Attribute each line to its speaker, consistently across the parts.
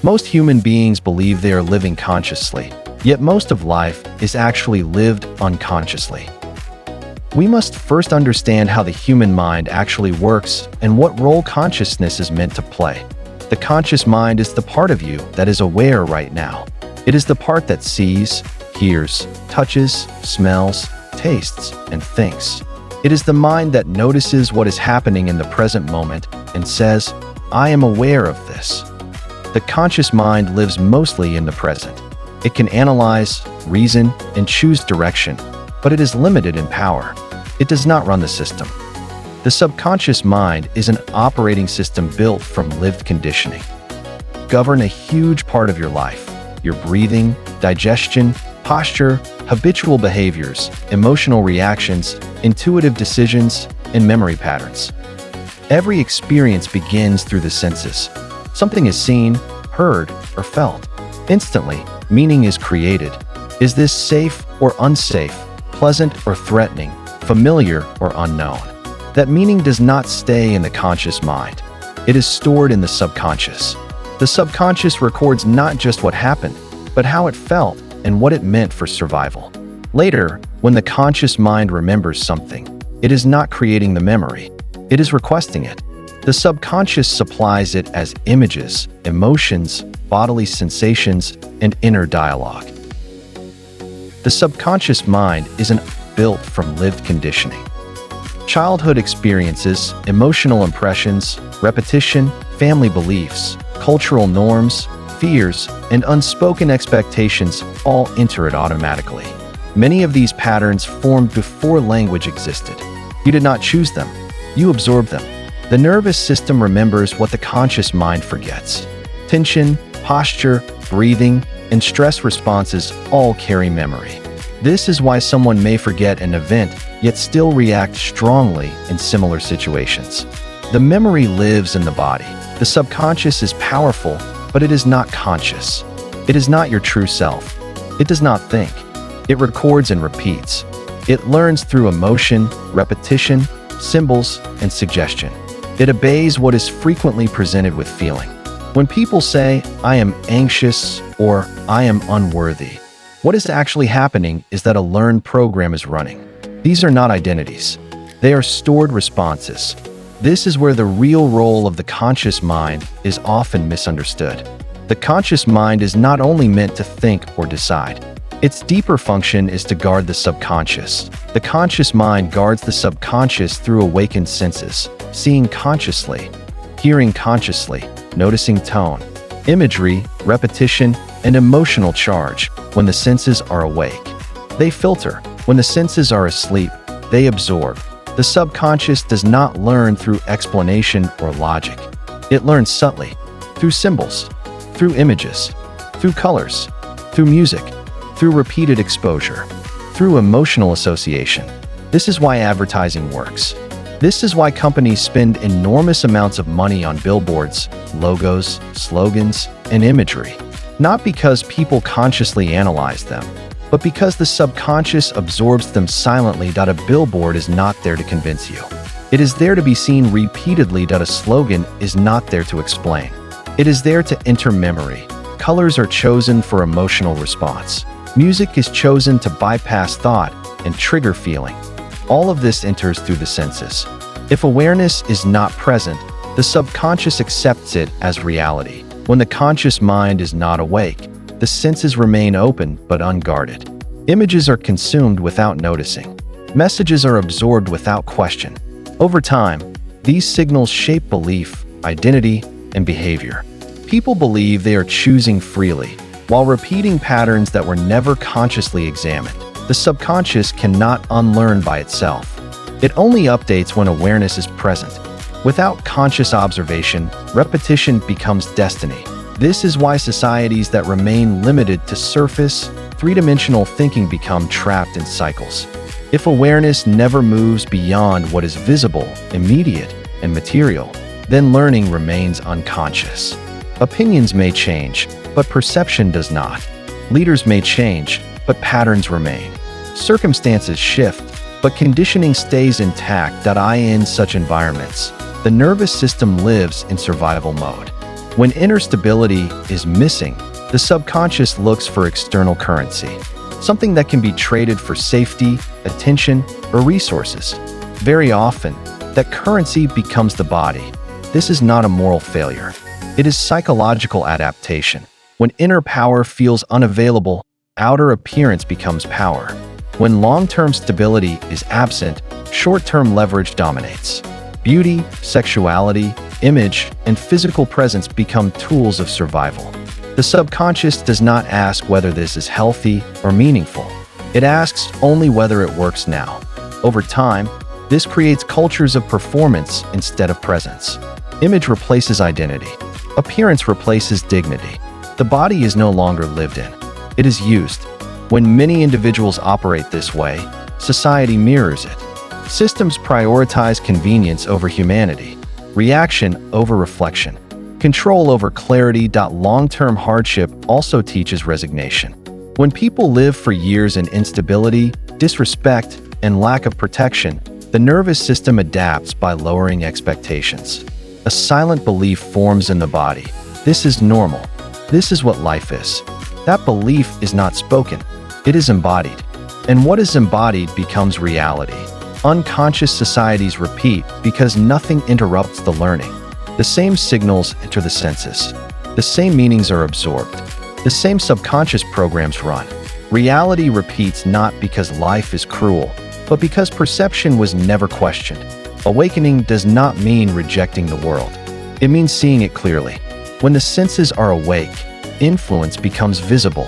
Speaker 1: Most human beings believe they are living consciously, yet most of life is actually lived unconsciously. We must first understand how the human mind actually works and what role consciousness is meant to play. The conscious mind is the part of you that is aware right now. It is the part that sees, hears, touches, smells, tastes, and thinks. It is the mind that notices what is happening in the present moment and says, "I am aware of this." The conscious mind lives mostly in the present. It can analyze, reason, and choose direction, but it is limited in power. It does not run the system. The subconscious mind is an operating system built from lived conditioning. Govern a huge part of your life: your breathing, digestion, posture, habitual behaviors, emotional reactions, intuitive decisions, and memory patterns. Every experience begins through the senses. Something is seen, heard, or felt. Instantly, meaning is created. Is this safe or unsafe, pleasant or threatening, familiar or unknown? That meaning does not stay in the conscious mind. It is stored in the subconscious. The subconscious records not just what happened, but how it felt and what it meant for survival. Later, when the conscious mind remembers something, it is not creating the memory. It is requesting it. The subconscious supplies it as images, emotions, bodily sensations, and inner dialogue. The subconscious mind isn't built from lived conditioning. Childhood experiences, emotional impressions, repetition, family beliefs, cultural norms, fears, and unspoken expectations all enter it automatically. Many of these patterns formed before language existed. You did not choose them. You absorbed them. The nervous system remembers what the conscious mind forgets. Tension, posture, breathing, and stress responses all carry memory. This is why someone may forget an event yet still react strongly in similar situations. The memory lives in the body. The subconscious is powerful, but it is not conscious. It is not your true self. It does not think. It records and repeats. It learns through emotion, repetition, symbols, and suggestion. It obeys what is frequently presented with feeling. When people say, "I am anxious" or "I am unworthy," what is actually happening is that a learned program is running. These are not identities. They are stored responses. This is where the real role of the conscious mind is often misunderstood. The conscious mind is not only meant to think or decide. Its deeper function is to guard the subconscious. The conscious mind guards the subconscious through awakened senses, seeing consciously, hearing consciously, noticing tone, imagery, repetition, and emotional charge when the senses are awake. They filter. When the senses are asleep, they absorb. The subconscious does not learn through explanation or logic. It learns subtly, through symbols, through images, through colors, through music, through repeated exposure, through emotional association. This is why advertising works. This is why companies spend enormous amounts of money on billboards, logos, slogans, and imagery. Not because people consciously analyze them, but because the subconscious absorbs them silently. A billboard is not there to convince you. It is there to be seen repeatedly. A slogan is not there to explain. It is there to enter memory. Colors are chosen for emotional response. Music is chosen to bypass thought and trigger feeling. All of this enters through the senses. If awareness is not present, the subconscious accepts it as reality. When the conscious mind is not awake, the senses remain open but unguarded. Images are consumed without noticing. Messages are absorbed without question. Over time, these signals shape belief, identity, and behavior. People believe they are choosing freely, while repeating patterns that were never consciously examined. The subconscious cannot unlearn by itself. It only updates when awareness is present. Without conscious observation, repetition becomes destiny. This is why societies that remain limited to surface, three-dimensional thinking become trapped in cycles. If awareness never moves beyond what is visible, immediate, and material, then learning remains unconscious. Opinions may change, but perception does not. Leaders may change, but patterns remain. Circumstances shift, but conditioning stays intact. In such environments, the nervous system lives in survival mode. When inner stability is missing, the subconscious looks for external currency, something that can be traded for safety, attention, or resources. Very often, that currency becomes the body. This is not a moral failure. It is psychological adaptation. When inner power feels unavailable, outer appearance becomes power. When long-term stability is absent, short-term leverage dominates. Beauty, sexuality, image, and physical presence become tools of survival. The subconscious does not ask whether this is healthy or meaningful. It asks only whether it works now. Over time, this creates cultures of performance instead of presence. Image replaces identity. Appearance replaces dignity. The body is no longer lived in. It is used. When many individuals operate this way, society mirrors it. Systems prioritize convenience over humanity, reaction over reflection, control over clarity. Long-term hardship also teaches resignation. When people live for years in instability, disrespect, and lack of protection, the nervous system adapts by lowering expectations. A silent belief forms in the body. This is normal. This is what life is. That belief is not spoken. It is embodied. And what is embodied becomes reality. Unconscious societies repeat because nothing interrupts the learning. The same signals enter the senses. The same meanings are absorbed. The same subconscious programs run. Reality repeats not because life is cruel, but because perception was never questioned. Awakening does not mean rejecting the world. It means seeing it clearly. When the senses are awake, influence becomes visible.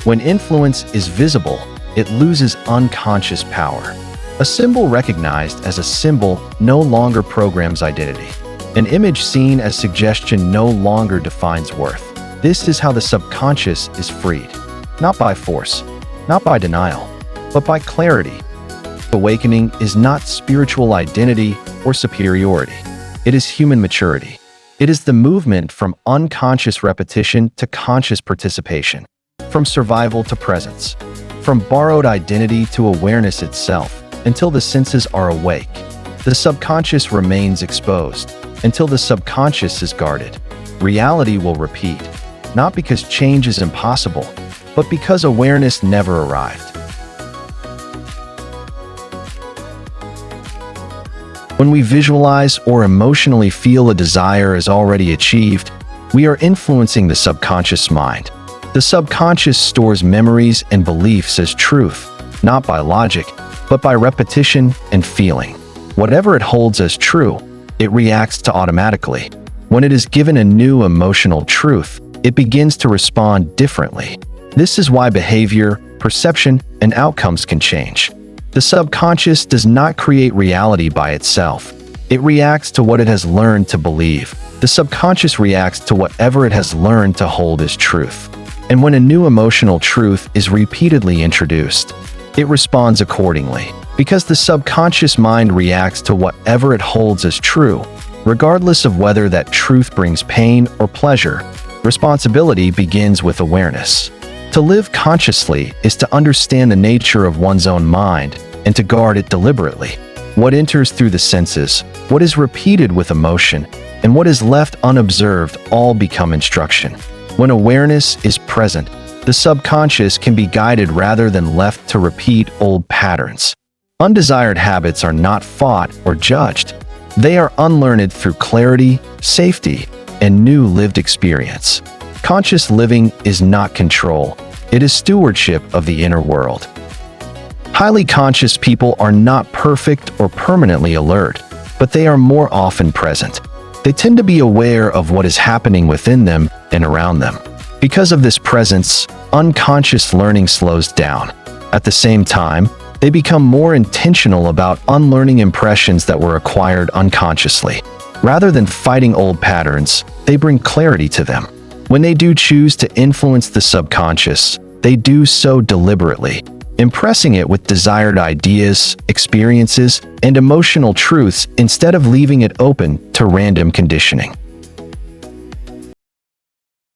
Speaker 1: When influence is visible, it loses unconscious power. A symbol recognized as a symbol no longer programs identity. An image seen as suggestion no longer defines worth. This is how the subconscious is freed. Not by force, not by denial, but by clarity. Awakening is not spiritual identity or superiority. It is human maturity. It is the movement from unconscious repetition to conscious participation, from survival to presence, from borrowed identity to awareness itself. Until the senses are awake, the subconscious remains exposed. Until the subconscious is guarded, reality will repeat, not because change is impossible, but because awareness never arrived. When we visualize or emotionally feel a desire is already achieved, we are influencing the subconscious mind. The subconscious stores memories and beliefs as truth, not by logic, but by repetition and feeling. Whatever it holds as true, it reacts to automatically. When it is given a new emotional truth, it begins to respond differently. This is why behavior, perception, and outcomes can change. The subconscious does not create reality by itself. It reacts to what it has learned to believe. The subconscious reacts to whatever it has learned to hold as truth. And when a new emotional truth is repeatedly introduced, it responds accordingly. Because the subconscious mind reacts to whatever it holds as true, regardless of whether that truth brings pain or pleasure. Responsibility begins with awareness. To live consciously is to understand the nature of one's own mind and to guard it deliberately. What enters through the senses, what is repeated with emotion, and what is left unobserved all become instruction. When awareness is present, the subconscious can be guided rather than left to repeat old patterns. Undesired habits are not fought or judged. They are unlearned through clarity, safety, and new lived experience. Conscious living is not control. It is stewardship of the inner world. Highly conscious people are not perfect or permanently alert, but they are more often present. They tend to be aware of what is happening within them and around them. Because of this presence, unconscious learning slows down. At the same time, they become more intentional about unlearning impressions that were acquired unconsciously. Rather than fighting old patterns, they bring clarity to them. When they do choose to influence the subconscious, they do so deliberately, impressing it with desired ideas, experiences, and emotional truths instead of leaving it open to random conditioning.